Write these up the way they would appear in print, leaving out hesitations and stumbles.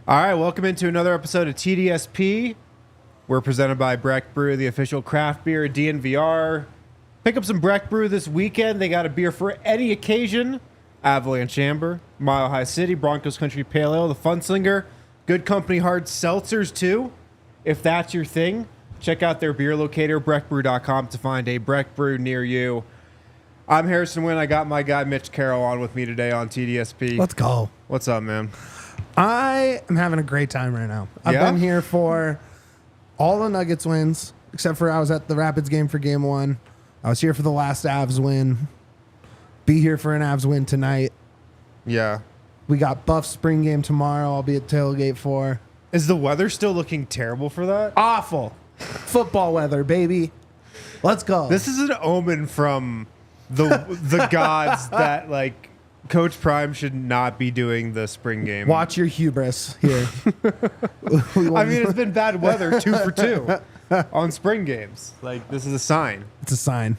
All right, welcome into another episode of TDSP. We're presented by Breck Brew, the official craft beer at DNVR. Pick up some Breck Brew this weekend. They got a beer for any occasion. Avalanche Amber, Mile High City, Broncos Country Pale Ale, the Funslinger. Good Company Hard Seltzers, too. If that's your thing, check out their beer locator, breckbrew.com, to find a Breck Brew near you. I'm Harrison Wynn. I got my guy Mitch Carroll on with me today on TDSP. Let's go. What's up, man? I am having a great time right now. I've been here for all the Nuggets wins, except for I was at the Rapids game for game one. I was here for the last Avs win. Be here for an Avs win tonight. Yeah. We got Buff spring game tomorrow. I'll be at tailgate for. Is the weather still looking terrible for that? Awful. Football weather, baby. Let's go. This is an omen from the gods that, like, Coach Prime should not be doing the spring game. Watch your hubris here. I mean, it's been bad weather 2 for 2 on spring games. Like, this is a sign. It's a sign.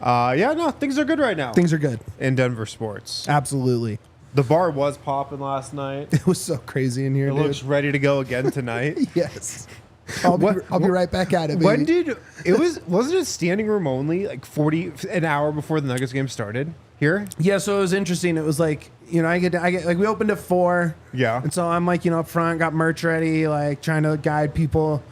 Yeah, no, things are good right now. Things are good. In Denver sports. Absolutely. The bar was popping last night. It was so crazy in here, It looks ready to go again tonight. Yes. I'll be right back at it, baby. When wasn't it standing room only, like an hour before the Nuggets game started here? Yeah, so it was interesting. It was like, I get like, we opened at 4. Yeah. And so I'm like, up front, got merch ready, like trying to guide people.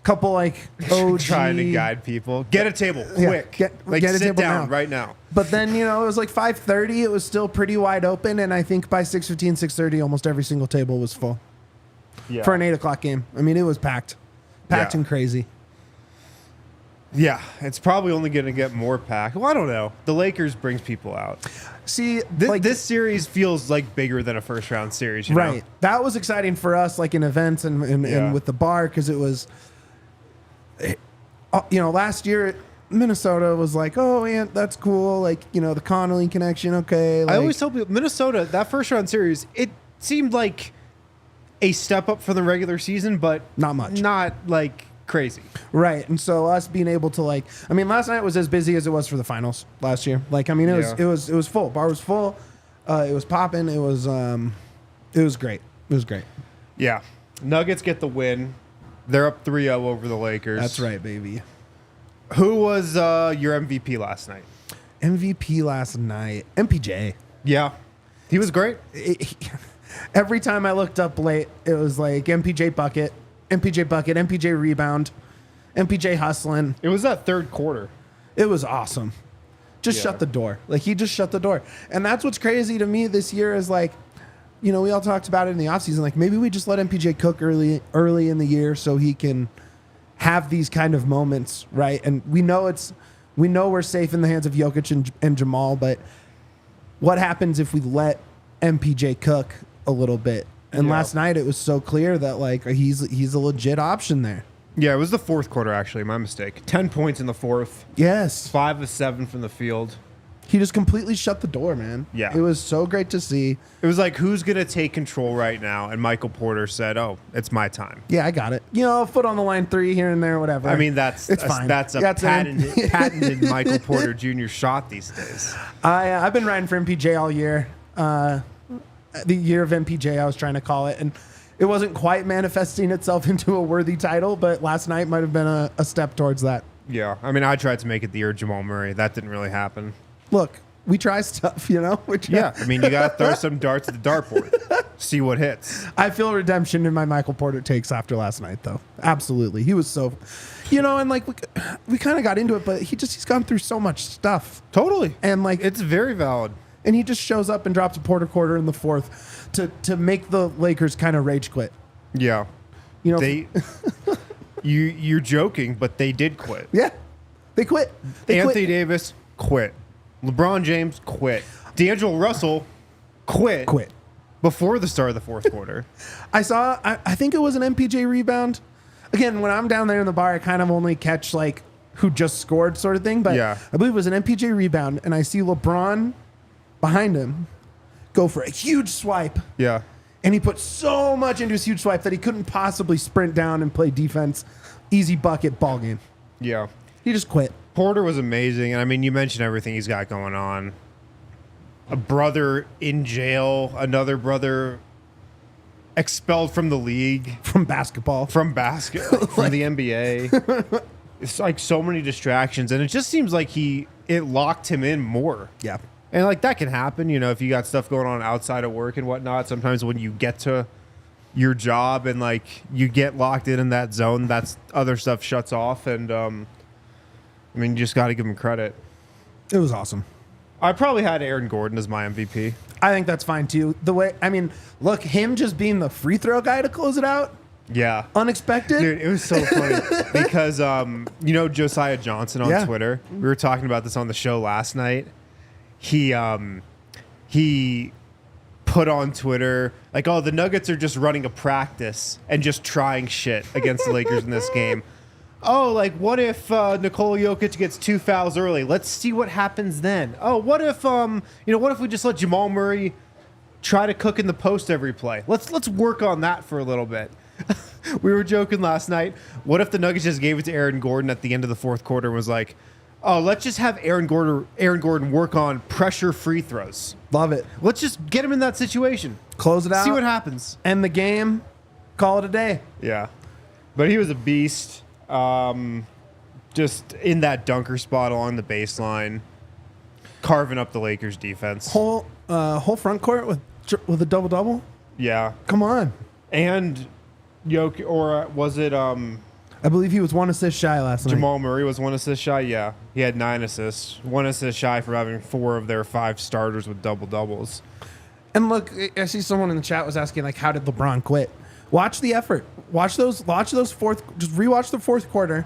Couple like OG. Trying to guide people. Get a table, quick. Get a sit table down now. right now. But then, it was like 5:30. It was still pretty wide open. And I think by 6:15, 6:30, almost every single table was full. Yeah. For an 8 o'clock game. I mean, it was packed. Packed and crazy. Yeah, it's probably only going to get more packed. Well, I don't know. The Lakers brings people out. See, this series feels like bigger than a first round series, you right? know? That was exciting for us, like in events and with the bar, because it was, last year Minnesota was like, oh, yeah, that's cool, like the Connolly connection, okay. Like, I always tell people Minnesota, that first round series, it seemed like a step up from the regular season, but not much, not like crazy. Right. And so us being able to last night was as busy as it was for the finals last year. It was full. Bar was full. It was popping. It was great. It was great. Yeah. Nuggets get the win. They're up 3-0 over the Lakers. That's right, baby. Who was your MVP last night? MVP last night, MPJ. Yeah. He was great. Every time I looked up late, it was like MPJ bucket, MPJ rebound, MPJ hustling. It was that third quarter. It was awesome. Shut the door. Like, he just shut the door. And that's what's crazy to me this year is, like, we all talked about it in the offseason. Like, maybe we just let MPJ cook early in the year so he can have these kind of moments, right? And we know we're safe in the hands of Jokic and Jamal, but what happens if we let MPJ cook a little bit? And last night it was so clear that, like, he's a legit option there. Yeah, it was the fourth quarter, actually. My mistake. 10 points in the fourth. Yes. 5 of 7 from the field. He just completely shut the door, man. Yeah. It was so great to see. It was like, who's going to take control right now? And Michael Porter said, oh, it's my time. Yeah, I got it. Foot on the line 3 here and there, whatever. I mean, it's fine. That's a patented Michael Porter Jr. shot these days. I've been riding for MPJ all year. The year of MPJ, I was trying to call it, and it wasn't quite manifesting itself into a worthy title, but last night might have been a step towards that. Yeah, I mean, I tried to make it the year of Jamal Murray. That didn't really happen. Look, we try stuff, Yeah, I mean, you got to throw some darts at the dartboard, see what hits. I feel redemption in my Michael Porter takes after last night, though. Absolutely. He was so, and like we kind of got into it, but he's gone through so much stuff. Totally. And like, it's very valid. And he just shows up and drops a quarter in the fourth to make the Lakers kind of rage quit. Yeah. You're joking, but they did quit. Yeah. They quit. Anthony Davis quit. LeBron James quit. D'Angelo Russell quit. Quit. Before the start of the fourth quarter. I think it was an MPJ rebound. again, when I'm down there in the bar, I kind of only catch like who just scored sort of thing. But Yeah. I believe it was an MPJ rebound, and I see LeBron behind him go for a huge swipe. Yeah. And he put so much into his huge swipe that he couldn't possibly sprint down and play defense. Easy bucket, ball game. Yeah. He just quit. Porter was amazing. And I mean, you mentioned everything he's got going on. A brother in jail, another brother expelled from the league. From basketball. From the NBA. It's like so many distractions. And it just seems like it locked him in more. Yeah. And like that can happen, you know, if you got stuff going on outside of work and whatnot. Sometimes when you get to your job and like you get locked in that zone, that's other stuff shuts off. And I mean, you just got to give him credit. It was awesome. I probably had Aaron Gordon as my MVP. I think that's fine too. Look, him just being the free throw guy to close it out, Yeah. unexpected. Dude, it was so funny because, you know, Josiah Johnson on Yeah. Twitter, we were talking about this on the show last night. He put on Twitter, like, oh, the Nuggets are just running a practice and just trying shit against the Lakers in this game. Oh, like, what if Nikola Jokic gets 2 fouls early? Let's see what happens then. Oh, what if what if we just let Jamal Murray try to cook in the post every play? Let's work on that for a little bit. We were joking last night. What if the Nuggets just gave it to Aaron Gordon at the end of the fourth quarter and was like, oh, let's just have Aaron Gordon work on pressure free throws. Love it. Let's just get him in that situation. Close it out. See what happens. End the game. Call it a day. Yeah. But he was a beast. Just in that dunker spot along the baseline, carving up the Lakers defense. Whole front court with a double-double? Yeah. Come on. And was it I believe he was 1 assist shy last night. Jamal Murray was 1 assist shy? Yeah. He had 9 assists. 1 assist shy for having 4 of their 5 starters with double-doubles. And look, I see someone in the chat was asking, like, how did LeBron quit? Watch the effort. Watch those fourth. Just rewatch the fourth quarter.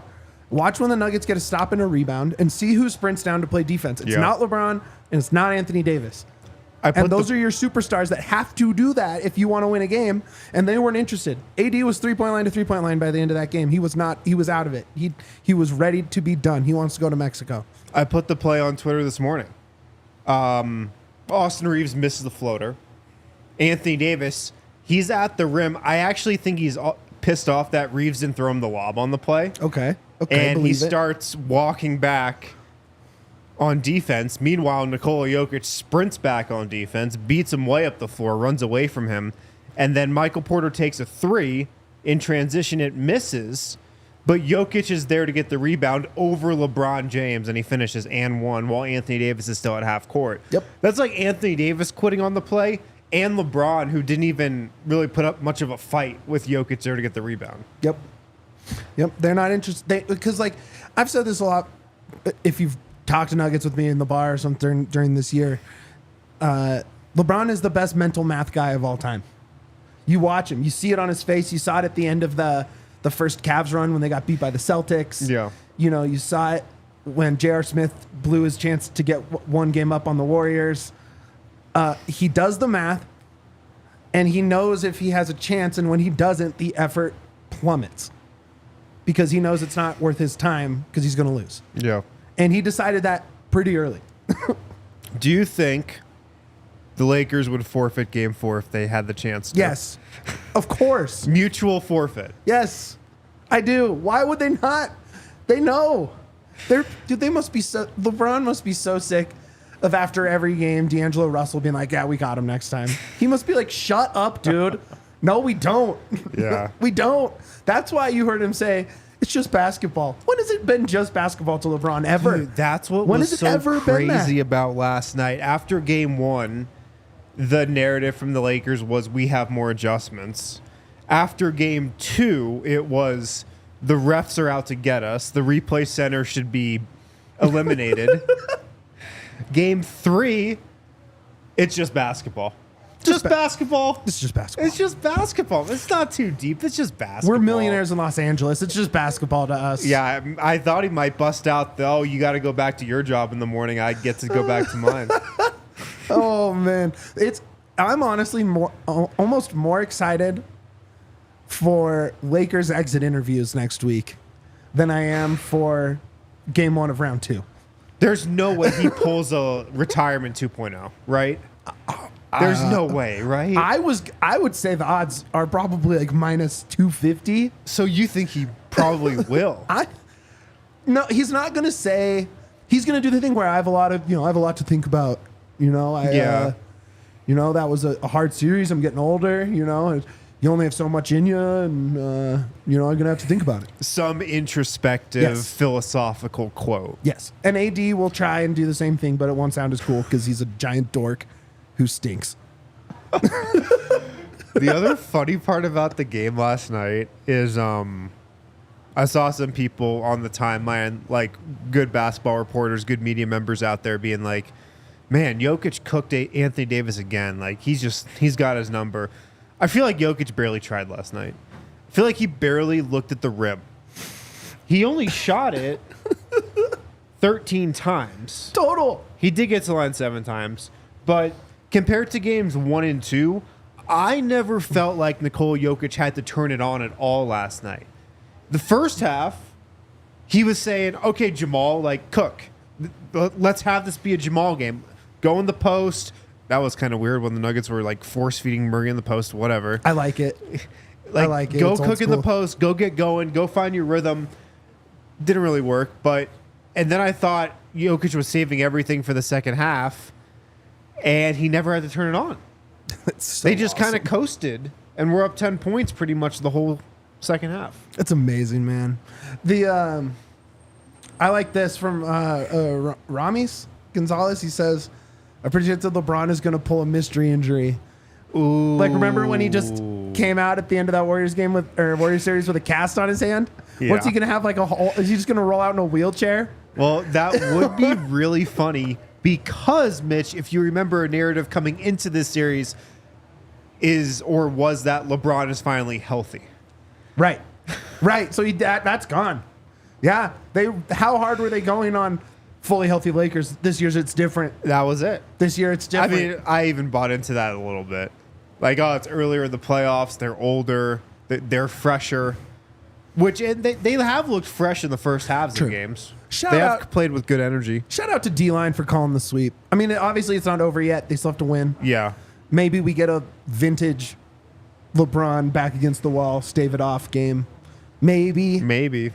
Watch when the Nuggets get a stop and a rebound, and see who sprints down to play defense. It's not LeBron, and it's not Anthony Davis. And those are your superstars that have to do that if you want to win a game, and they weren't interested. AD was 3-point line to 3-point line by the end of that game. He was not. He was out of it. He was ready to be done. He wants to go to Mexico. I put the play on Twitter this morning. Austin Reeves misses the floater. Anthony Davis, he's at the rim. I actually think he's pissed off that Reeves didn't throw him the lob on the play. Okay. And he starts walking back on defense. Meanwhile, Nikola Jokic sprints back on defense, beats him way up the floor, runs away from him. And then Michael Porter takes a 3 in transition. It misses, but Jokic is there to get the rebound over LeBron James, and he finishes and 1 while Anthony Davis is still at half court. Yep. That's like Anthony Davis quitting on the play, and LeBron, who didn't even really put up much of a fight with Jokic there to get the rebound. Yep. They're not interested because, like, I've said this a lot. If you've talked to Nuggets with me in the bar or something during this year, LeBron is the best mental math guy of all time. You watch him, you see it on his face. You saw it at the end of the first Cavs run when they got beat by the Celtics. Yeah. You know, you saw it when J.R. Smith blew his chance to get one game up on the Warriors. He does the math, and he knows if he has a chance, and when he doesn't, the effort plummets because he knows it's not worth his time because he's going to lose. Yeah. And he decided that pretty early. Do you think the Lakers would forfeit Game 4 if they had the chance to? Yes, of course. Mutual forfeit. Yes, I do. Why would they not? They know. They must be so. LeBron must be so sick of after every game, D'Angelo Russell being like, "Yeah, we got him next time." He must be like, "Shut up, dude." No, we don't. Yeah. We don't. That's why you heard him say, it's just basketball. When has it been just basketball to LeBron ever? Dude, that's what when was has it so ever been crazy that? about last night. After Game 1, the narrative from the Lakers was we have more adjustments. After Game 2, it was the refs are out to get us. The replay center should be eliminated. Game 3, it's just basketball. Just basketball. It's just basketball. It's just basketball. It's not too deep. It's just basketball. We're millionaires in Los Angeles. It's just basketball to us. Yeah, I thought he might bust out the, oh, you got to go back to your job in the morning. I get to go back to mine. Oh, man. I'm honestly almost more excited for Lakers exit interviews next week than I am for game 1 of round 2. There's no way he pulls a retirement 2.0, right? There's no way, right? I would say the odds are probably like minus 250. So you think he probably will? No, he's not going to say. He's going to do the thing where I have a lot to think about. That was a hard series. I'm getting older. You only have so much in you, and I'm going to have to think about it. Some introspective, philosophical quote. Yes, and AD will try and do the same thing, but it won't sound as cool because he's a giant dork who stinks. The other funny part about the game last night is I saw some people on the timeline, like good basketball reporters, good media members out there being like, man, Jokic cooked Anthony Davis again. Like, he's got his number. I feel like Jokic barely tried last night. I feel like he barely looked at the rim. He only shot it 13 times. Total. He did get to the line 7 times. But compared to games 1 and 2, I never felt like Nikola Jokic had to turn it on at all last night. The first half, he was saying, okay, Jamal, like, cook. Let's have this be a Jamal game. Go in the post. That was kind of weird when the Nuggets were, like, force-feeding Murray in the post, whatever. I like it. Like, I like it. Go It's cook old in the school. post. Go get going. Go find your rhythm. Didn't really work. And then I thought Jokic was saving everything for the second half, and he never had to turn it on. They just kind of coasted, and we're up 10 points pretty much the whole second half. It's amazing, man. I like this from Ramis Gonzalez. He says, I predicted LeBron is going to pull a mystery injury. Ooh. Like, remember when he just came out at the end of that Warriors game Warriors series with a cast on his hand? Yeah. What's he going to have, like a hole? Is he just going to roll out in a wheelchair? Well, that would be really funny because, Mitch, if you remember a narrative coming into this series was that LeBron is finally healthy. Right. Right. So that's gone. Yeah. How hard were they going on fully healthy Lakers? This year's it's different. That was it. This year it's different. I mean, I even bought into that a little bit. Like, oh, it's earlier in the playoffs. They're older. They're fresher. They have looked fresh in the first halves True. of games. Shout they out- have played with good energy. Shout out to D-Line for calling the sweep. I mean, obviously it's not over yet. They still have to win. Yeah. Maybe we get a vintage LeBron back against the wall, stave it off game. Maybe.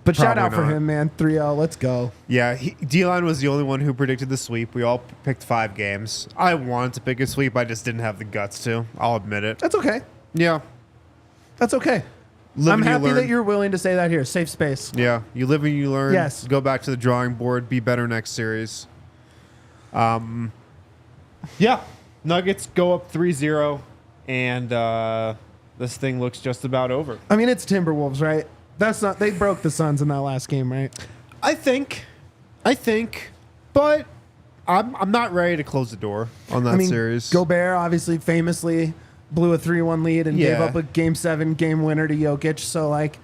But shout out Probably for not. him, man. 3-0. Let's go. Yeah, D-Line was the only one who predicted the sweep. We all picked 5 games. I wanted to pick a sweep. I just didn't have the guts to. I'll admit it. That's okay. Yeah. That's okay. Live I'm and you happy learn. that you're willing to say that here. Safe space. Yeah, you live and you learn. Yes. Go back to the drawing board. Be better next series. Yeah. Nuggets go up 3-0, and this thing looks just about over. I mean, it's Timberwolves, right? They broke the Suns in that last game, right? I think, but I'm not ready to close the door on that series. Gobert obviously famously blew a 3-1 lead and gave Yeah. up a Game 7 game winner to Jokic. So, like,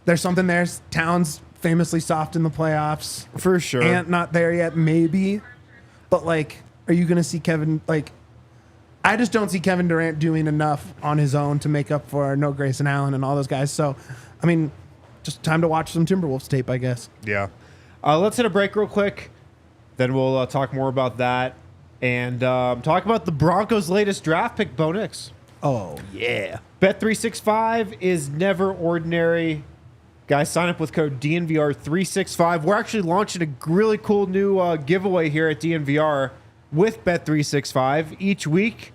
there's something there. Towns famously soft in the playoffs. For sure. Ant not there yet, maybe. But, like, are you going to see Kevin, like, I just don't see Kevin Durant doing enough on his own to make up for no Grayson Allen and all those guys. So, I mean, just time to watch some Timberwolves tape, I guess. Yeah. Let's hit a break real quick. Then we'll talk more about that. And talk about the Broncos' latest draft pick, Bo Nix. Oh, yeah. Bet365 is never ordinary. Guys, sign up with code DNVR365. We're actually launching a really cool new giveaway here at DNVR with Bet365. Each week,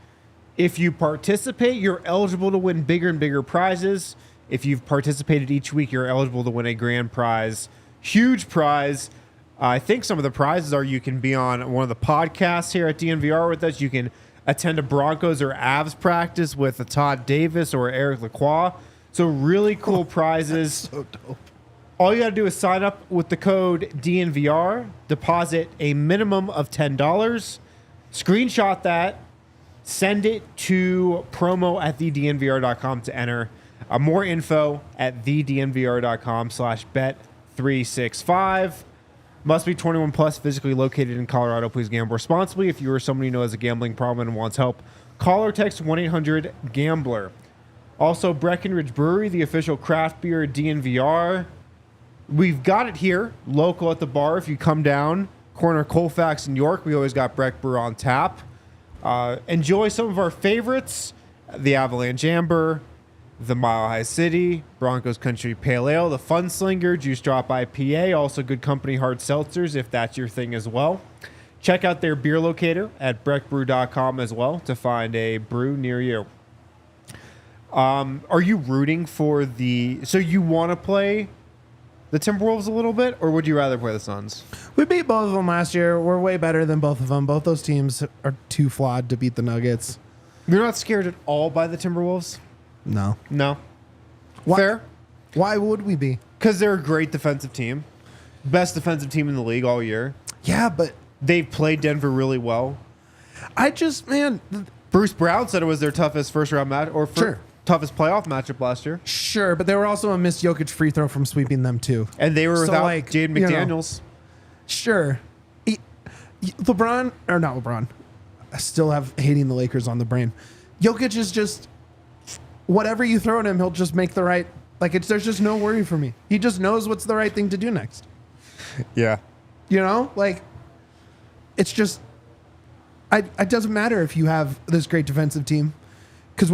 if you participate, you're eligible to win bigger and bigger prizes. If you've participated each week, you're eligible to win a grand prize. Huge prize. I think some of the prizes are you can be on one of the podcasts here at DNVR with us. You can attend a Broncos or Avs practice with a Todd Davis or Eric Lacroix. So really cool prizes. So dope. All you got to do is sign up with the code DNVR, deposit a minimum of $10, screenshot that, send it to promo@thednvr.com to enter. More info at thednvr.com/bet365. Must be 21 plus, physically located in Colorado. Please gamble responsibly. If you or someone you know has a gambling problem and wants help, call or text 1-800-GAMBLER. Also, Breckenridge Brewery, the official craft beer at DNVR. We've got it here, local at the bar. If you come down, corner Colfax in York, we always got Breck Brew on tap. Enjoy some of our favorites, the Avalanche Amber, the Mile High City, Broncos Country Pale Ale, the Fun Slinger, Juice Drop IPA, also good company hard seltzers if that's your thing as well. Check out their beer locator at breckbrew.com as well to find a brew near you. Are you rooting for so you want to play the Timberwolves a little bit, or would you rather play the Suns? We beat both of them last year. We're way better than both of them. Both those teams are too flawed to beat the Nuggets. You're not scared at all by the Timberwolves? No. No. Why, Fair? Why would we be? Because they're a great defensive team. Best defensive team in the league all year. Yeah, but They've played Denver really well. Bruce Brown said it was their toughest first-round match, or Sure. toughest playoff matchup last year. Sure, but they were also a missed Jokic free throw from sweeping them too. And they were So, without like, Jaden you know. McDaniels. Sure. LeBron, or not LeBron, I still have hating the Lakers on the brain. Jokic is just, whatever you throw at him, he'll just make the right, there's just no worry for me. He just knows what's the right thing to do next. Yeah. You know? It's just, it doesn't matter if you have this great defensive team. Because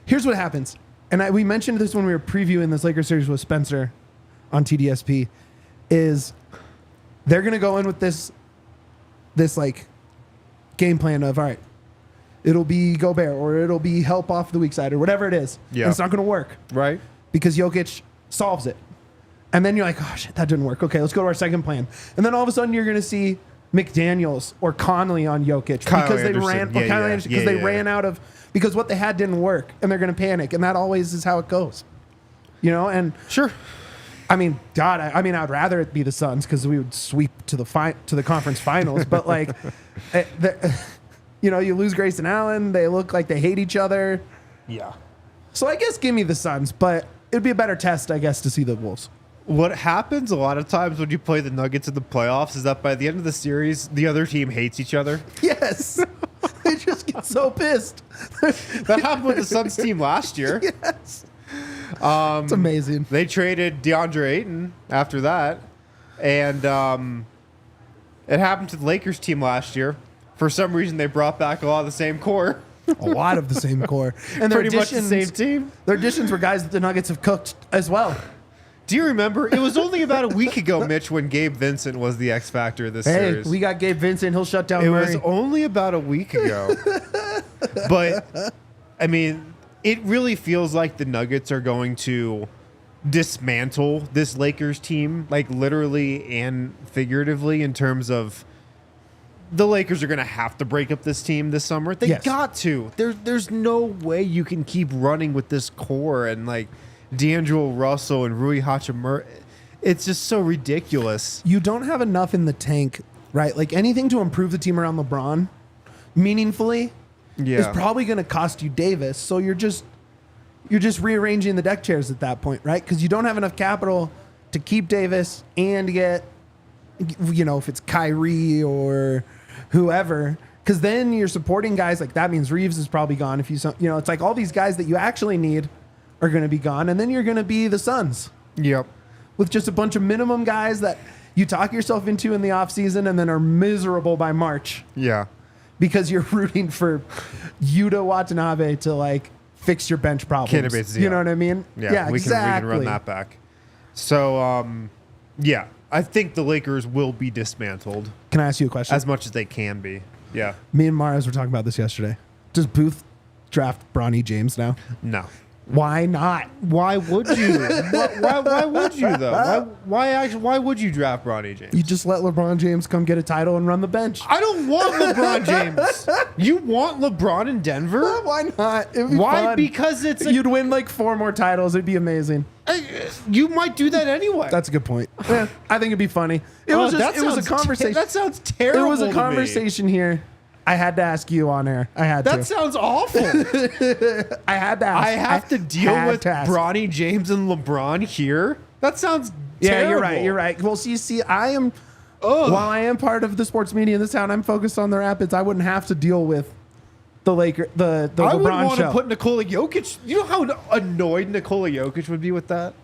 here's what happens. And we mentioned this when we were previewing this Lakers series with Spencer on TDSP, is they're going to go in with this game plan of, all right, it'll be Gobert or it'll be help off the weak side or whatever it is. Yeah. And it's not going to work. Right. Because Jokic solves it. And then you're like, oh, shit, that didn't work. Okay, let's go to our second plan. And then all of a sudden you're going to see McDaniels or Conley on Jokic because they ran out of, because what they had didn't work and they're going to panic. And that always is how it goes. You know, and Sure. I mean, God, I'd rather it be the Suns because we would sweep to the conference finals. But you lose Grayson Allen. They look like they hate each other. Yeah. So I guess give me the Suns, but it'd be a better test, I guess, to see the Wolves. What happens a lot of times when you play the Nuggets in the playoffs is that by the end of the series, the other team hates each other. Yes. They just get so pissed. That happened with the Suns team last year. Yes. It's amazing. They traded DeAndre Ayton after that. And it happened to the Lakers team last year. For some reason, they brought back a lot of the same core. A lot of the same core. And their Pretty much the additions, same team. Their additions were guys that the Nuggets have cooked as well. Do you remember? It was only about a week ago, Mitch, when Gabe Vincent was the X factor of this series. We got Gabe Vincent. He'll shut down It Murray. was only about a week ago. But, I mean, it really feels like the Nuggets are going to dismantle this Lakers team, like literally and figuratively, in terms of the Lakers are going to have to break up this team this summer. They got to. There's no way you can keep running with this core and like D'Angelo Russell and Rui Hachimura. It's just so ridiculous. You don't have enough in the tank, right? Like anything to improve the team around LeBron meaningfully is probably going to cost you Davis. So you're just rearranging the deck chairs at that point, right? Because you don't have enough capital to keep Davis and get, if it's Kyrie or whoever, because then you're supporting guys like that means Reeves is probably gone. If it's like all these guys that you actually need are going to be gone, and then you're going to be the Suns. Yep. With just a bunch of minimum guys that you talk yourself into in the offseason and then are miserable by March. Yeah. Because you're rooting for Yuta Watanabe to fix your bench problems. You know what I mean? Yeah, we can run that back. So, I think the Lakers will be dismantled. Can I ask you a question? As much as they can be. Yeah. Me and Maras were talking about this yesterday. Does Booth draft Bronny James now? No. Why not? Why would you? why would you though? Why would you draft Bronny James? You just let LeBron James come get a title and run the bench. I don't want LeBron James. You want LeBron in Denver? Why not? It'd be Why? fun. Because it's you'd win 4 more titles. It'd be amazing. You might do that anyway. That's a good point. Yeah, I think it'd be funny. It was a conversation. That sounds terrible. It was a conversation here. I had to ask you on air. That sounds awful. I had to ask. I have to deal with Bronny James and LeBron here? That sounds terrible. Yeah, you're right. Well, see, I am, while I am part of the sports media in this town, I'm focused on the Rapids. I wouldn't have to deal with the I wouldn't LeBron want show. to put Nikola Jokic. You know how annoyed Nikola Jokic would be with that?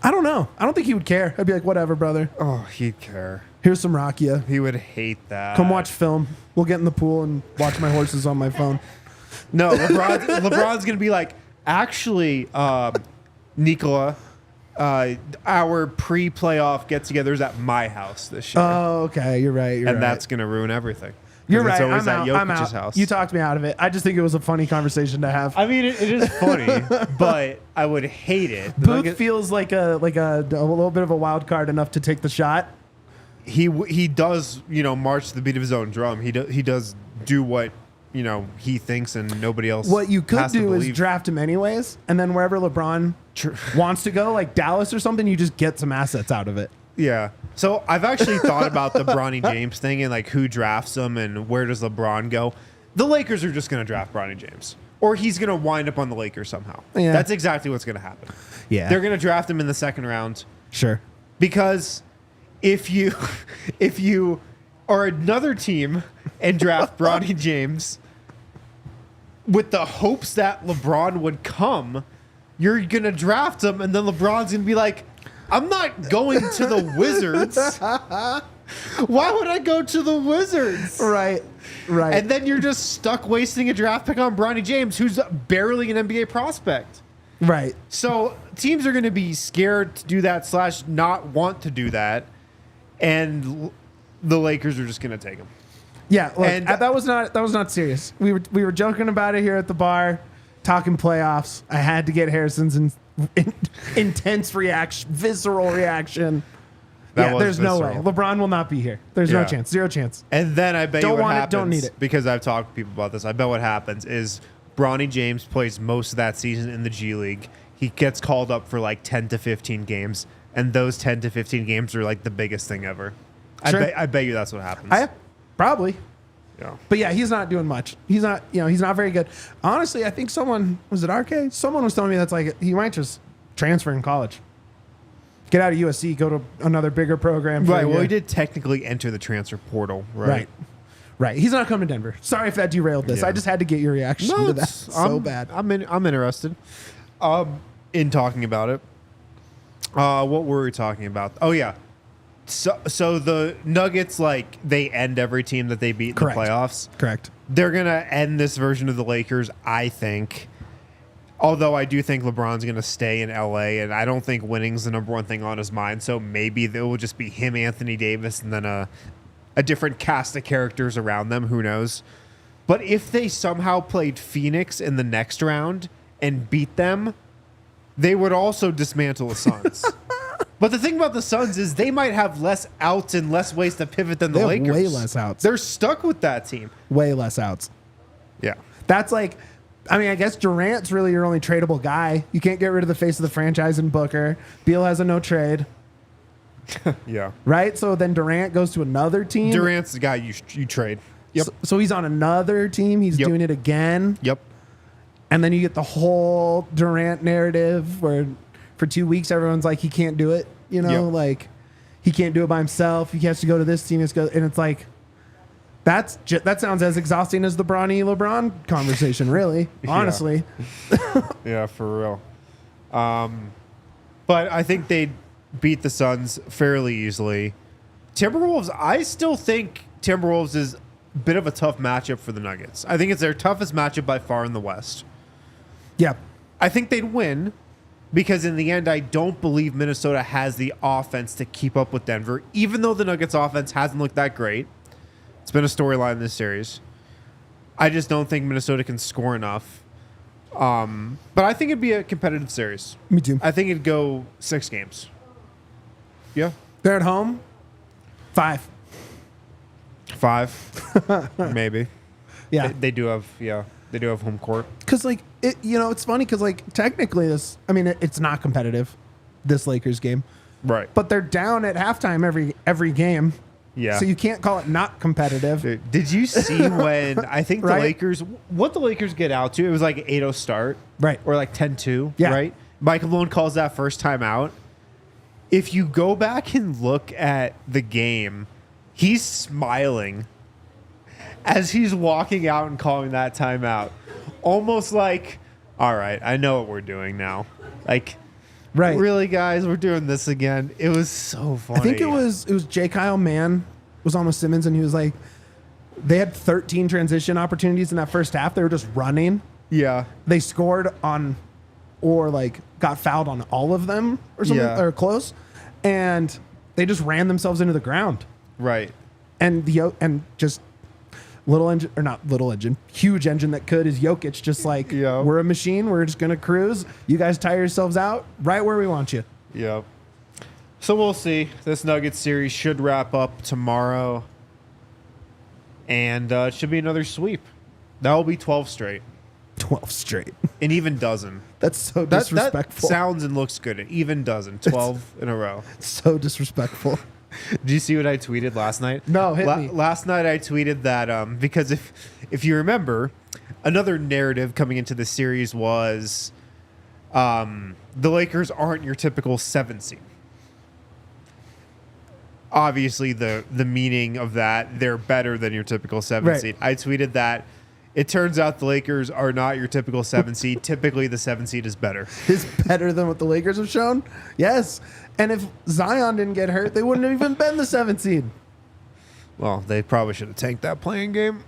I don't know. I don't think he would care. I'd be like, whatever, brother. Oh, he'd care. Here's some Rakia. He would hate that. Come watch film. We'll get in the pool and watch my horses on my phone. No, LeBron's gonna be like, actually, Nikola, our pre-playoff get-togethers at my house this year, Oh, okay. You're right. and that's gonna ruin everything. 'Cause You're it's right. always I'm at out. I'm Jokic's out. house. You talked me out of it. I just think it was a funny conversation to have. I mean, it is funny, but I would hate it. Booth feels like a little bit of a wild card enough to take the shot. He does, march to the beat of his own drum. He does do what he thinks, and nobody else. What you could has to do is believe. draft him anyways, and then wherever LeBron wants to go, like Dallas or something, you just get some assets out of it. Yeah. So I've actually thought about the Bronny James thing and like who drafts him and where does LeBron go. The Lakers are just going to draft Bronny James, or he's going to wind up on the Lakers somehow. Yeah. That's exactly what's going to happen. Yeah. They're going to draft him in the second round Sure. because if you are another team and draft Bronny James with the hopes that LeBron would come, you're going to draft him and then LeBron's going to be like, I'm not going to the Wizards. Why would I go to the Wizards? Right. And then you're just stuck wasting a draft pick on Bronny James, who's barely an NBA prospect. Right. So teams are going to be scared to do that / not want to do that. And the Lakers are just going to take him. Yeah. Look, And- that was not serious. We were joking about it here at the bar, talking playoffs. I had to get Harrison's intense reaction, visceral reaction. That was there's no visceral. way. LeBron will not be here. There's no Yeah. chance. Zero chance. And then I bet Don't you what want it, happens, don't need it. because I've talked to people about this, I bet what happens is Bronny James plays most of that season in the G League. He gets called up for like 10 to 15 games, and those 10 to 15 games are like the biggest thing ever. Sure. I bet you that's what happens. Probably. Yeah. But yeah, he's not doing much. He's not very good. Honestly, I think was it RK? Someone was telling me that's like he might just transfer in college. Get out of USC, go to another bigger program. Right. Well, he did technically enter the transfer portal, right? Right. He's not coming to Denver. Sorry if that derailed this. Yeah. I just had to get your reaction to that. So bad. I'm interested in talking about it. What were we talking about? Oh yeah. So the Nuggets, like, they end every team that they beat in Correct. the playoffs. Correct. They're gonna end this version of the Lakers, I think. Although I do think LeBron's going to stay in LA, and I don't think winning's the number one thing on his mind. So maybe it will just be him, Anthony Davis, and then a different cast of characters around them. Who knows? But if they somehow played Phoenix in the next round and beat them, they would also dismantle the Suns. But the thing about the Suns is they might have less outs and less ways to pivot than the They have Lakers. way less outs. They're stuck with that team. Way less outs. Yeah. That's like, I mean, I guess Durant's really your only tradable guy. You can't get rid of the face of the franchise in Booker. Beal has a no trade, Yeah. right? So then Durant goes to another team. Durant's the guy you trade. Yep. So he's on another team. He's Yep. doing it again. Yep. And then you get the whole Durant narrative where for 2 weeks everyone's like, he can't do it. You know, Yep. like he can't do it by himself. He has to go to this team. And it's like, that sounds as exhausting as the Bronny LeBron conversation, really, honestly. Yeah, for real. But I think they beat the Suns fairly easily. Timberwolves, I still think Timberwolves is a bit of a tough matchup for the Nuggets. I think it's their toughest matchup by far in the West. Yeah. I think they'd win because in the end, I don't believe Minnesota has the offense to keep up with Denver, even though the Nuggets offense hasn't looked that great. It's been a storyline in this series. I just don't think Minnesota can score enough. But I think it'd be a competitive series. Me too. I think it'd go 6 games. Yeah. They're at home. 5. 5, maybe. Yeah. They do have home court. Because, like, it's funny because, like, technically it's not competitive, this Lakers game. Right. But they're down at halftime every game. Yeah. So you can't call it not competitive. Dude, did you see when I think the Right? Lakers, what the Lakers get out to? It was like 8-0 start. Right. Or like 10-2. Yeah. Right? Michael Malone calls that first time out. If you go back and look at the game, he's smiling. as he's walking out and calling that timeout. Almost like, all right, I know what we're doing now. Like, Right. really, guys, we're doing this again. It was so funny. I think it was J. Kyle Mann was on with Simmons, and he was like, they had 13 transition opportunities in that first half. They were just running. Yeah. They scored on, or like got fouled on all of them or something, or close, and they just ran themselves into the ground. Right. And just little engine, or not little engine, huge engine that could is Jokic. Just like, we're a machine. We're just gonna cruise. You guys tire yourselves out right where we want you. Yep. So we'll see. This Nuggets series should wrap up tomorrow, and it should be another sweep. That will be 12 straight. 12 straight. An even dozen. That's so disrespectful. That sounds and looks good. An even dozen. 12 in a row. So disrespectful. Did you see what I tweeted last night? No, hit me. Last night I tweeted that because if you remember, another narrative coming into the series was the Lakers aren't your typical 7 seed. Obviously, the meaning of that, they're better than your typical 7 seed. I tweeted that it turns out the Lakers are not your typical 7 seed. Typically, the 7 seed is better. Is better than what the Lakers have shown? Yes. And if Zion didn't get hurt, they wouldn't have even been the 7 seed. Well, they probably should have tanked that playing game.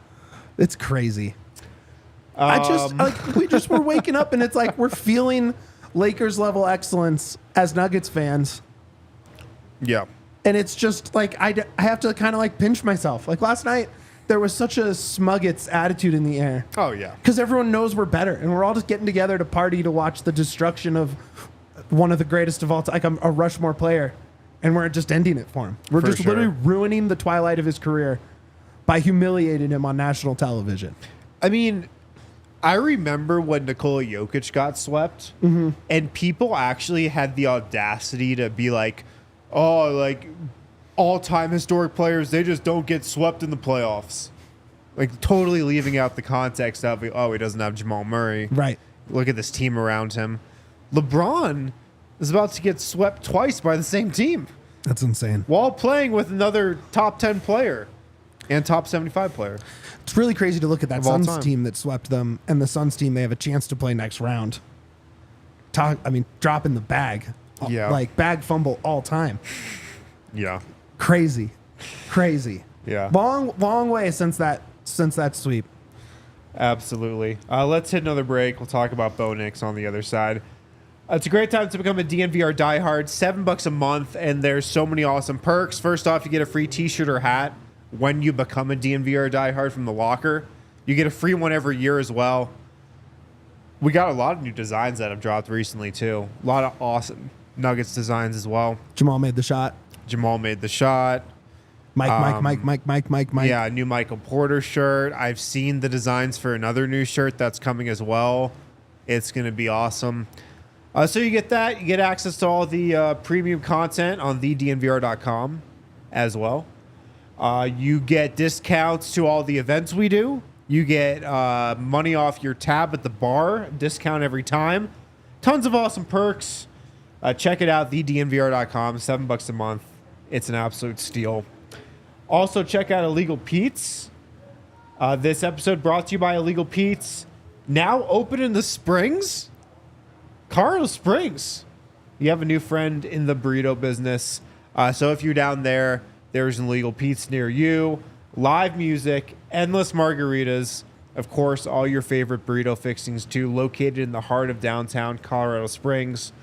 It's crazy. We just were waking up, and it's like we're feeling Lakers level excellence as Nuggets fans. Yeah. And it's just like I have to kind of like pinch myself. Like last night, there was such a Smuggets attitude in the air. Oh, yeah. Because everyone knows we're better, and we're all just getting together to party to watch the destruction of one of the greatest of all time, like a Rushmore player, and we're just ending it for him. We're just literally ruining the twilight of his career by humiliating him on national television. I mean, I remember when Nikola Jokic got swept, and people actually had the audacity to be like, oh, like all-time historic players, they just don't get swept in the playoffs. Like totally leaving out the context of, oh, he doesn't have Jamal Murray. Right. Look at this team around him. LeBron is about to get swept twice by the same team That's insane. while playing with another top 10 player and top 75 player. It's really crazy to look at that Of all Suns time. team that swept them, and the Suns team they have a chance to play next round. Dropping the bag. Yeah. Like bag fumble all time. Yeah. Crazy. Yeah. Long way since that sweep. Absolutely. Let's hit another break. We'll talk about Bo Nix on the other side. It's a great time to become a DNVR diehard. $7 a month, and there's so many awesome perks. First off, you get a free t-shirt or hat when you become a DNVR diehard from the locker. You get a free one every year as well. We got a lot of new designs that have dropped recently, too. A lot of awesome Nuggets designs as well. Jamal made the shot. Jamal made the shot. Mike. Yeah, a new Michael Porter shirt. I've seen the designs for another new shirt that's coming as well. It's going to be awesome. So you get that. You get access to all the premium content on thednvr.com as well. You get discounts to all the events we do. You get money off your tab at the bar, discount every time. Tons of awesome perks. Check it out, thednvr.com, $7 a month. It's an absolute steal. Also, check out Illegal Pete's. This episode brought to you by Illegal Pete's. Now open in the Springs. Colorado Springs. You have a new friend in the burrito business. So if you're down there, there's an Illegal Pete's near you. Live music, endless margaritas. Of course, all your favorite burrito fixings too, located in the heart of downtown Colorado Springs.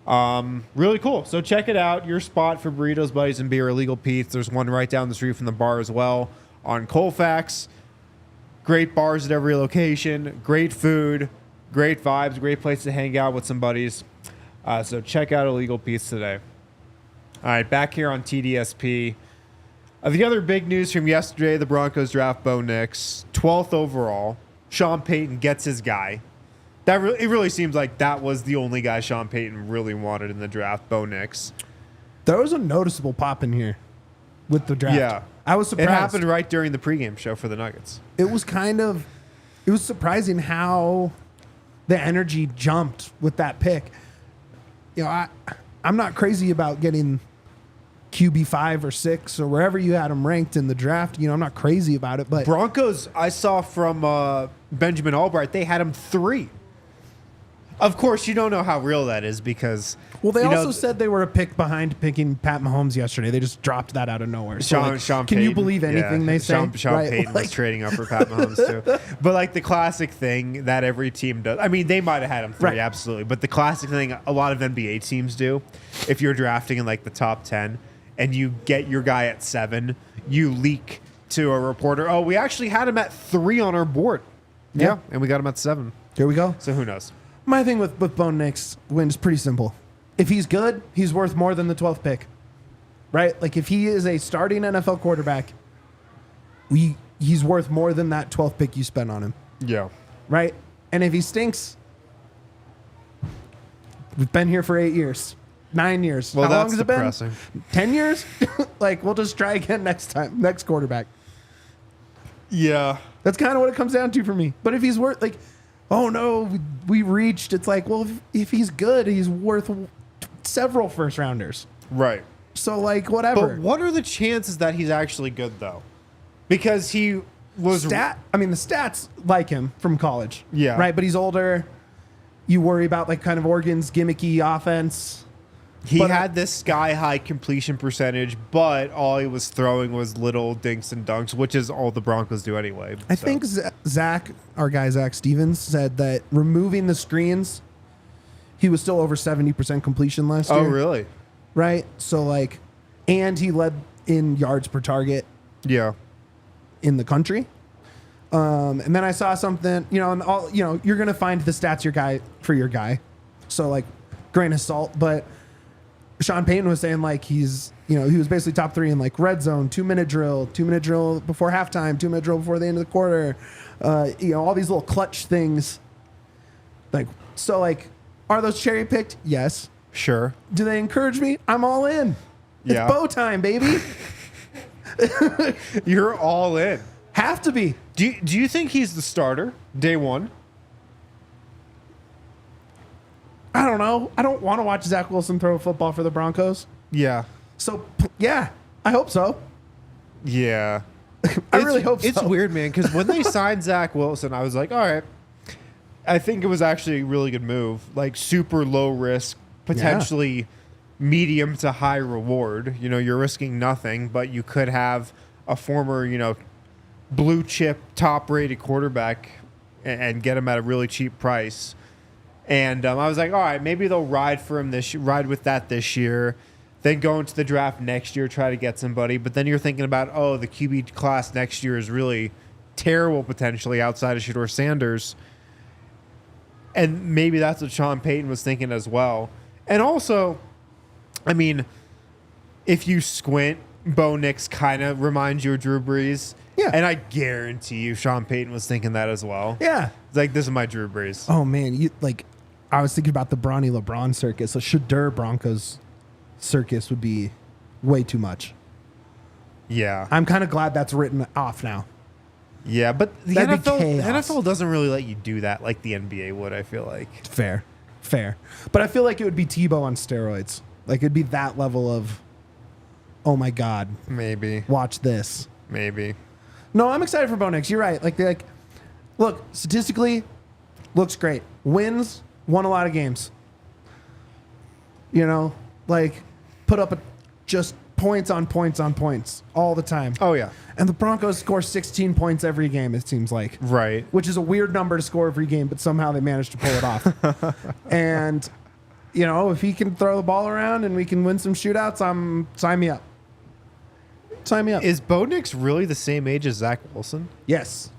Really cool. So check it out. Your spot for burritos, buddies, and beer, Illegal Pete's. There's one right down the street from the bar as well on Colfax. Great bars at every location. Great food. Great vibes. Great place to hang out with some buddies. So check out Illegal Pete's today. All right, back here on TDSP. The other big news from yesterday, the Broncos draft Bo Nix, 12th overall. Sean Payton gets his guy. It really seems like that was the only guy Sean Payton really wanted in the draft, Bo Nix. There was a noticeable pop in here with the draft. Yeah. I was surprised. It happened right during the pregame show for the Nuggets. It was surprising how the energy jumped with that pick. You know, I'm not crazy about getting QB5 or 6 or wherever you had him ranked in the draft. You know, I'm not crazy about it, but Broncos, I saw from Benjamin Albright, they had him 3. Of course, you don't know how real that is because... Well, they you also know, said they were a pick behind picking Pat Mahomes yesterday. They just dropped that out of nowhere. So, Sean like, Sean can Payton, you believe anything they say? Sean Right? Payton Like- was trading up for Pat Mahomes too. But like the classic thing that every team does. I mean, they might have had him 3, Right. absolutely. But the classic thing a lot of NBA teams do, if you're drafting in like the top 10 and you get your guy at 7, you leak to a reporter, oh, we actually had him at 3 on our board. Yeah, and we got him at 7. Here we go. So who knows? My thing with Bo Nix win is pretty simple. If he's good, he's worth more than the 12th pick, right? Like if he is a starting NFL quarterback, he's worth more than that 12th pick you spent on him, Yeah. right? And if he stinks, we've been here for 8 years, 9 years. Well, How long that's has it depressing. been? 10 years? Like we'll just try again next time, next quarterback. Yeah. That's kind of what it comes down to for me. But if he's worth like, oh no, we reached. It's like, well, if he's good, he's worth several first rounders. Right. So like, whatever. But what are the chances that he's actually good though? Because he was the stats like him from college. Yeah. Right. But he's older. You worry about like kind of Oregon's gimmicky offense. He But had this sky-high completion percentage, but all he was throwing was little dinks and dunks, which is all the Broncos do anyway. I think Zach, our guy Zach Stevens, said that removing the screens, he was still over 70% completion last year. Oh, really? Right. So like, and he led in yards per target Yeah. in the country. And then I saw something, you know, and all, you know, you're going to find the stats your guy. So like grain of salt, but Sean Payton was saying like he was basically top 3 in like red zone, 2-minute drill before halftime, 2-minute drill before the end of the quarter. You know, all these little clutch things. Like, so like, are those cherry picked? Yes. Sure. Do they encourage me? I'm all in. Yeah. It's bow time, baby. You're all in. Have to be. Do you think he's the starter day 1? I don't know. I don't want to watch Zach Wilson throw a football for the Broncos. Yeah. So, yeah, I hope so. Yeah. I really hope so. It's weird, man, because when they signed Zach Wilson, I was like, all right. I think it was actually a really good move. Like, super low risk, potentially medium to high reward. You know, you're risking nothing, but you could have a former, you know, blue chip, top rated quarterback and get him at a really cheap price. And I was like, all right, maybe they'll ride with that this year. Then go into the draft next year, try to get somebody. But then you're thinking about, oh, the QB class next year is really terrible potentially outside of Shedeur Sanders. And maybe that's what Sean Payton was thinking as well. And also, I mean, if you squint, Bo Nix kind of reminds you of Drew Brees. Yeah. And I guarantee you Sean Payton was thinking that as well. Yeah. It's like, this is my Drew Brees. Oh, man. I was thinking about the Bronny LeBron circus. A Shedeur Broncos circus would be way too much. Yeah. I'm kind of glad that's written off now. Yeah, but the That'd be NFL, chaos. doesn't really let you do that like the NBA would, I feel like. Fair. But I feel like it would be Tebow on steroids. Like it'd be that level of, oh my God, Maybe. watch this. Maybe. No, I'm excited for Bo Nix. You're right. Look, statistically, looks great. Wins, won a lot of games. You know, like put up just points on points on points all the time. Oh, yeah. And the Broncos score 16 points every game, it seems like. Right. Which is a weird number to score every game, but somehow they managed to pull it off. And, you know, if he can throw the ball around and we can win some shootouts, sign me up. Sign me up. Is Bo Nix really the same age as Zach Wilson? Yes.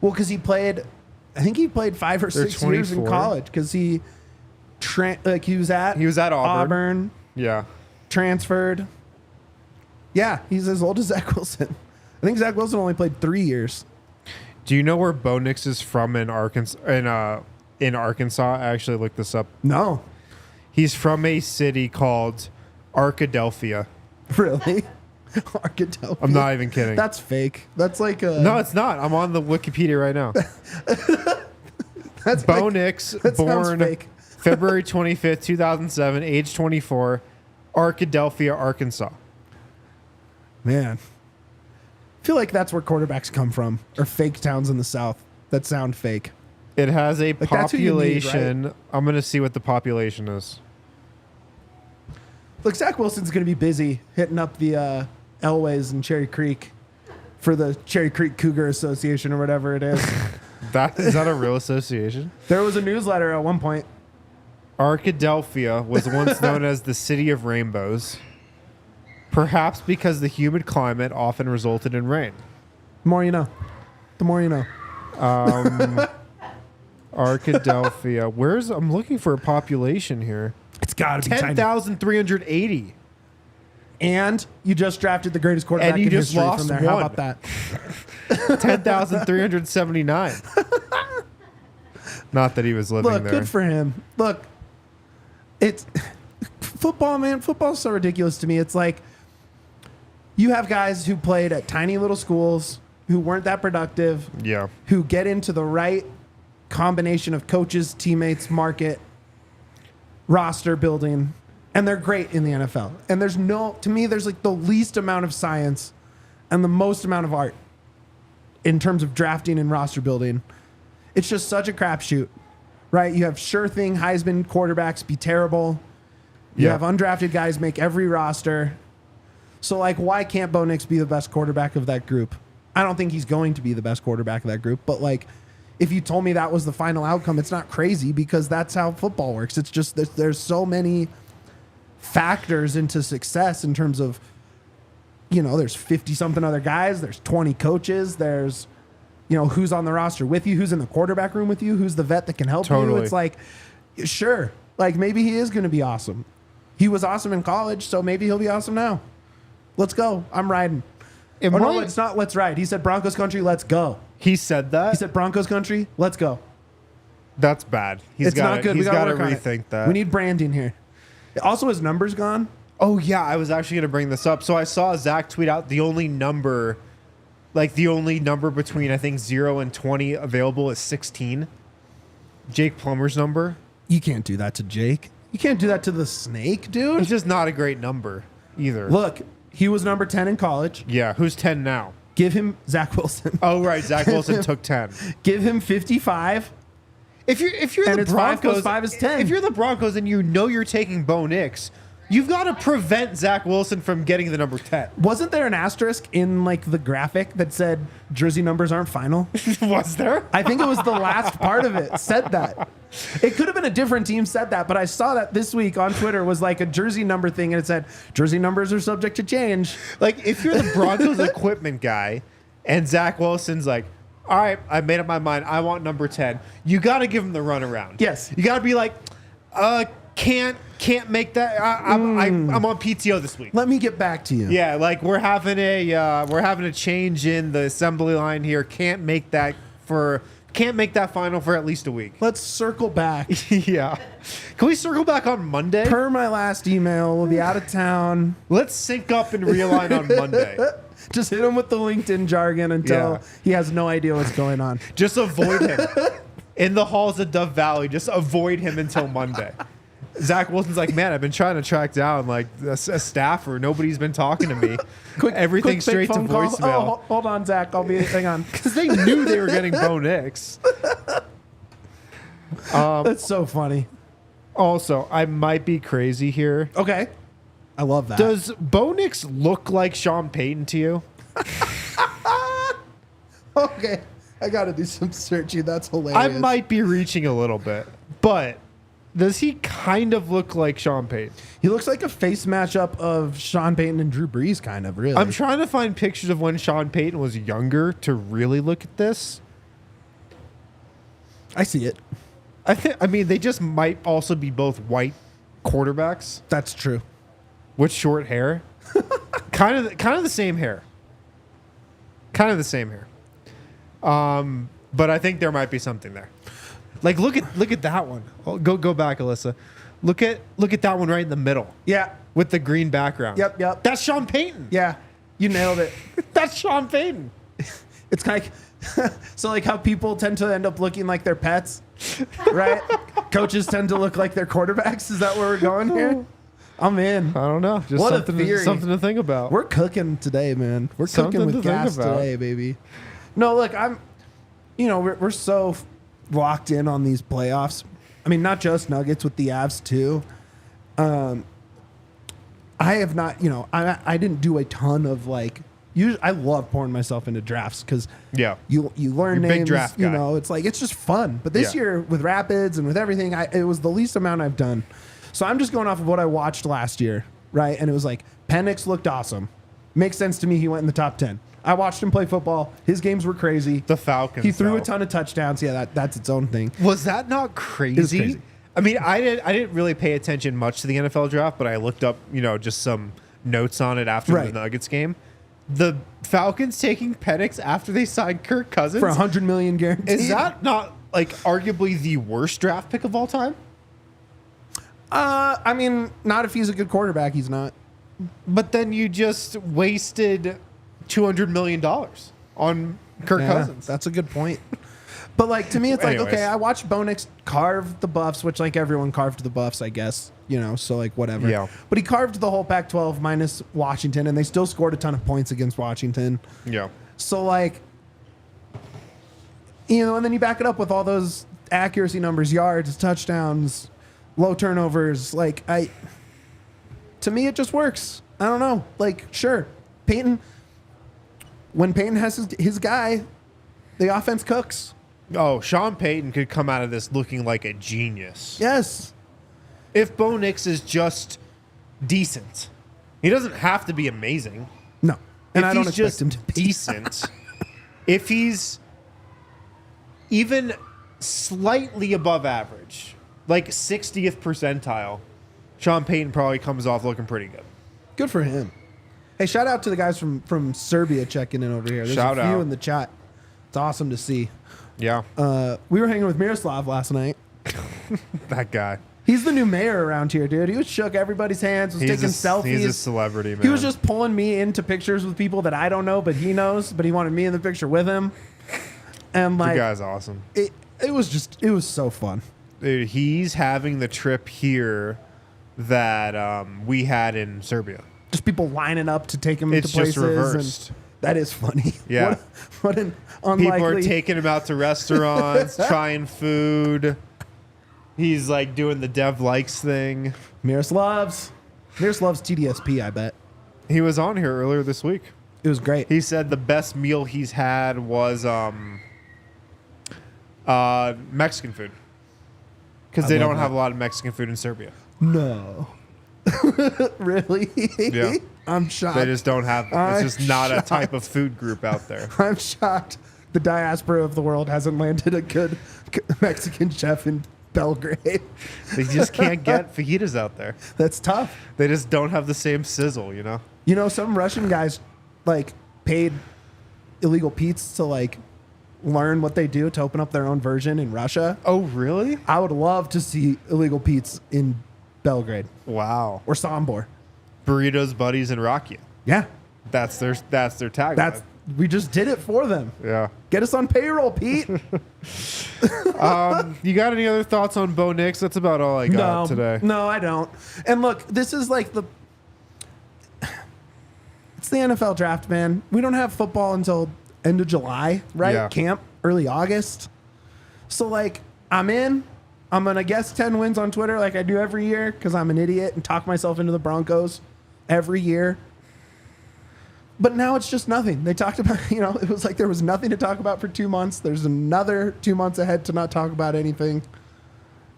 Well, because I think he played 5 or 6 years in 24. college because he was at Auburn, Yeah. transferred. Yeah, he's as old as Zach Wilson. I think Zach Wilson only played 3 years. Do you know where Bo Nix is from in Arkansas? In Arkansas, I actually looked this up. No. He's from a city called Arkadelphia. Really? Arkadelphia. I'm not even kidding. That's fake. That's like a... No, it's not. I'm on the Wikipedia right now. That's Bo like, Nix, that sounds born fake. February 25th, 2007, age 24, Arkadelphia, Arkansas. Man. I feel like that's where quarterbacks come from, or fake towns in the South that sound fake. It has a that's who you need, population. right? I'm going to see what the population is. Look, Zach Wilson's going to be busy hitting up the Elways in Cherry Creek for the Cherry Creek Cougar Association or whatever it is. Is that a real association? There was a newsletter at one point. Arkadelphia was once known as the City of Rainbows, perhaps because the humid climate often resulted in rain. The more you know. The more you know. Arkadelphia. I'm looking for a population here. It's got to be 10,380. And you just drafted the greatest quarterback And you in just history lost from there. How one. about that? 10,379. Not that he was living Look, there. good for him. Look, it's football, man. Football's so ridiculous to me. It's like you have guys who played at tiny little schools who weren't that productive, Yeah. who get into the right combination of coaches, teammates, market, roster building, and they're great in the NFL. And to me, there's like the least amount of science and the most amount of art in terms of drafting and roster building. It's just such a crapshoot, right? You have sure thing Heisman quarterbacks be terrible. You have undrafted guys make every roster. So, like, why can't Bo Nix be the best quarterback of that group? I don't think he's going to be the best quarterback of that group, but like, if you told me that was the final outcome, it's not crazy because that's how football works. It's just there's so many factors into success in terms of, there's 50-something other guys, there's 20 coaches, there's, who's on the roster with you, who's in the quarterback room with you, who's the vet that can help you. It's like, sure, like maybe he is going to be awesome. He was awesome in college, so maybe he'll be awesome now. Let's go. I'm riding. No, it's not let's ride. He said Broncos country, let's go. He said that? He said Broncos country, let's go. That's bad. It's not good. He's got to work on it. rethink that. We need branding here. Also, his number's gone. Oh, yeah. I was actually going to bring this up. So I saw Zach tweet out the only number between, I think, 0 and 20 available is 16. Jake Plummer's number. You can't do that to Jake. You can't do that to the snake, dude. It's just not a great number either. Look, he was number 10 in college. Yeah. Who's 10 now? Give him Zach Wilson. Oh, right. Zach Wilson took 10. Give him 55. If you're And the it's 5 Broncos, plus 5 is 10. If you're the Broncos and you're taking Bo Nix, you've got to prevent Zach Wilson from getting the number 10. Wasn't there an asterisk in like the graphic that said jersey numbers aren't final? Was there? I think it was the last part of it said that. It could have been a different team said that, but I saw that this week on Twitter was like a jersey number thing, and it said jersey numbers are subject to change. Like, if you're the Broncos equipment guy and Zach Wilson's like, all right, I made up my mind, I want number 10, you got to give him the runaround. Yes. You got to be like, can't make that. I'm on PTO this week. Let me get back to you. Yeah, like we're having a change in the assembly line here. Can't make that final for at least a week. Let's circle back. Yeah. Can we circle back on Monday? Per my last email, we'll be out of town. Let's sync up and realign on Monday. Just hit him with the LinkedIn jargon until he has no idea what's going on. Just avoid him. In the halls of Dove Valley, just avoid him until Monday. Zach Wilson's like, man, I've been trying to track down like a staffer. Nobody's been talking to me. Everything straight to voicemail. Oh, hold on, Zach. Hang on. Because they knew they were getting Bo Nix. That's so funny. Also, I might be crazy here. Okay. I love that. Does Bo Nix look like Sean Payton to you? Okay. I got to do some searching. That's hilarious. I might be reaching a little bit, but does he kind of look like Sean Payton? He looks like a face matchup of Sean Payton and Drew Brees, kind of, really. I'm trying to find pictures of when Sean Payton was younger to really look at this. I see it. I mean, they just might also be both white quarterbacks That's true. with short hair. kind of the same hair. Kind of the same hair. But I think there might be something there. Like look at that one. Oh, go back, Alyssa. Look at that one right in the middle. Yeah. With the green background. Yep. That's Sean Payton. Yeah. You nailed it. That's Sean Payton. It's kind of so like how people tend to end up looking like their pets, right? Coaches tend to look like their quarterbacks. Is that where we're going here? I'm in. I don't know. Just What a something theory. something to think about. We're cooking today, man. We're Something cooking to with think gas about. today, baby. No, look, we're so locked in on these playoffs. I mean, not just Nuggets with the Avs too. I have not, I didn't do a ton of like. Usually, I love pouring myself into drafts because Yeah. you learn You're a big names. draft guy. It's just fun. But this Yeah. year with Rapids and with everything, it was the least amount I've done. So I'm just going off of what I watched last year, right? And it was like Penix looked awesome. Makes sense to me. He went in the top 10. I watched him play football. His games were crazy. The Falcons. He threw though. a ton of touchdowns. Yeah, that's its own thing. Was that not crazy? crazy. I mean, I didn't really pay attention much to the NFL draft, but I looked up, just some notes on it after Right. the Nuggets game. The Falcons taking Penix after they signed Kirk Cousins For $100 million guaranteed. Is that not like arguably the worst draft pick of all time? I mean, not if he's a good quarterback. He's not. But then you just wasted $200 million on Kirk Cousins. That's a good point. But like to me, it's like, Anyways. okay, I watched Bo Nix carve the Buffs, which like everyone carved the Buffs, I guess. So like whatever. Yeah. But he carved the whole Pac-12 minus Washington, and they still scored a ton of points against Washington. Yeah. So like, and then you back it up with all those accuracy numbers, yards, touchdowns, low turnovers. Like to me, it just works. I don't know. Like, sure, when Peyton has his guy, the offense cooks. Oh, Sean Payton could come out of this looking like a genius. Yes. If Bo Nix is just decent. He doesn't have to be amazing. No. And If I don't he's expect just him to be. decent, if he's even slightly above average, like 60th percentile, Sean Payton probably comes off looking pretty good. Good for him. Hey, shout out to the guys from Serbia checking in over here. There's Shout a few out. in the chat. It's awesome to see. Yeah, We were hanging with Miroslav last night. that guy. He's the new mayor around here, dude. He was shook everybody's hands, was taking selfies. He's a celebrity, man. He was just pulling me into pictures with people that I don't know, but he knows. But he wanted me in the picture with him. And the like, guy's awesome. it was so fun. Dude, he's having the trip here that we had in Serbia. Just people lining up to take him It's to places. just reversed. And that is funny. Yeah. What an unlikely. People are taking him out to restaurants, trying food. He's like doing the Dev Likes thing. Miroslav's TDSP, I bet. He was on here earlier this week. It was great. He said the best meal he's had was Mexican food. Because they love don't have that. a lot of Mexican food in Serbia. No. Really? Yeah. I'm shocked. They just don't have. I'm It's just not a shocked. type of food group out there. I'm shocked the diaspora of the world hasn't landed a good Mexican chef in Belgrade. They just can't get fajitas out there. That's tough. They just don't have the same sizzle, you know? Some Russian guys like paid illegal Pete's to like learn what they do to open up their own version in Russia. Oh, really? I would love to see illegal Pete's in Belgrade Wow. or Sombor. Burritos, buddies, and Rakia. Yeah. That's their tagline. We just did it for them. Yeah. Get us on payroll, Pete. You got any other thoughts on Bo Nix? That's about all I got today. No, I don't. And look, this is like it's the NFL draft, man. We don't have football until end of July, right? Yeah. Camp early August. So like, I'm in. I'm gonna guess 10 wins on Twitter like I do every year because I'm an idiot and talk myself into the Broncos every year. But now it's just nothing. They talked about, it was like there was nothing to talk about for 2 months. There's another 2 months ahead to not talk about anything.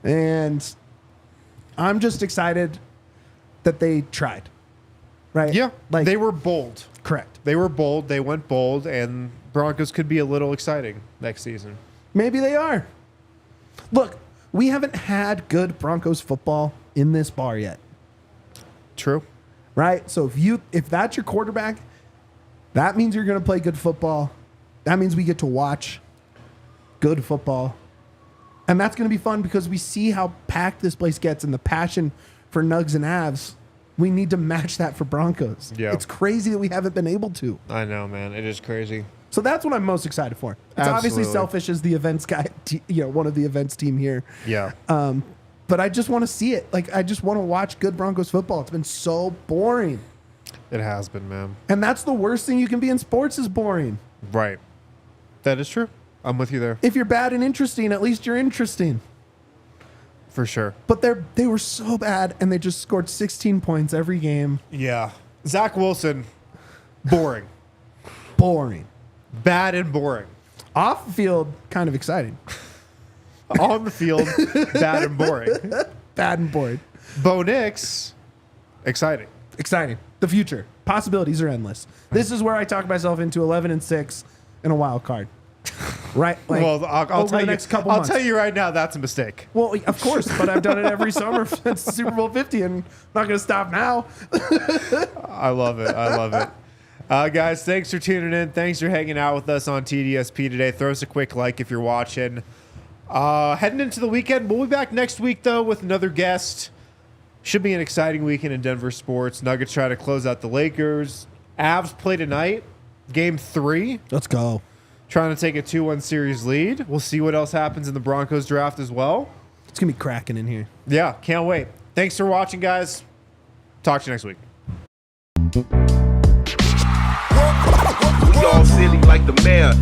And I'm just excited that they tried. Right? Yeah. Like They were bold. correct. They were bold. They went bold, and Broncos could be a little exciting next season. Maybe they are. Look, we haven't had good Broncos football in this bar yet. True. Right? So if that's your quarterback, that means you're going to play good football. That means we get to watch good football. And that's going to be fun because we see how packed this place gets and the passion for Nugs and Avs. We need to match that for Broncos. Yeah. It's crazy that we haven't been able to. I know, man. It is crazy. So that's what I'm most excited for. It's obviously Absolutely. selfish as the events guy, one of the events team here. Yeah. but I just want to see it. Like, I just want to watch good Broncos football. It's been so boring. It has been, man. And that's the worst thing you can be in sports is boring. Right. That is true. I'm with you there. If you're bad and interesting, at least you're interesting. For sure. But they were so bad, and they just scored 16 points every game. Yeah. Zach Wilson, boring. Boring. Bad and boring. Off the field, kind of exciting. On the field, bad and boring. Bad and boring. Bo Nix, exciting. Exciting. The future. Possibilities are endless. This is where I talk myself into 11-6 and a wild card. Right? Like, Well, I'll tell the you. next couple I'll months. tell you right now, that's a mistake. Well, of course, but I've done it every summer since Super Bowl 50, and I'm not going to stop now. I love it. I love it. Guys, thanks for tuning in. Thanks for hanging out with us on TDSP today. Throw us a quick like if you're watching. Heading into the weekend, we'll be back next week, though, with another guest. Should be an exciting weekend in Denver sports. Nuggets try to close out the Lakers. Avs play tonight, game 3. Let's go. Trying to take a 2-1 series lead. We'll see what else happens in the Broncos draft as well. It's going to be cracking in here. Yeah, can't wait. Thanks for watching, guys. Talk to you next week. We all silly like the mayor.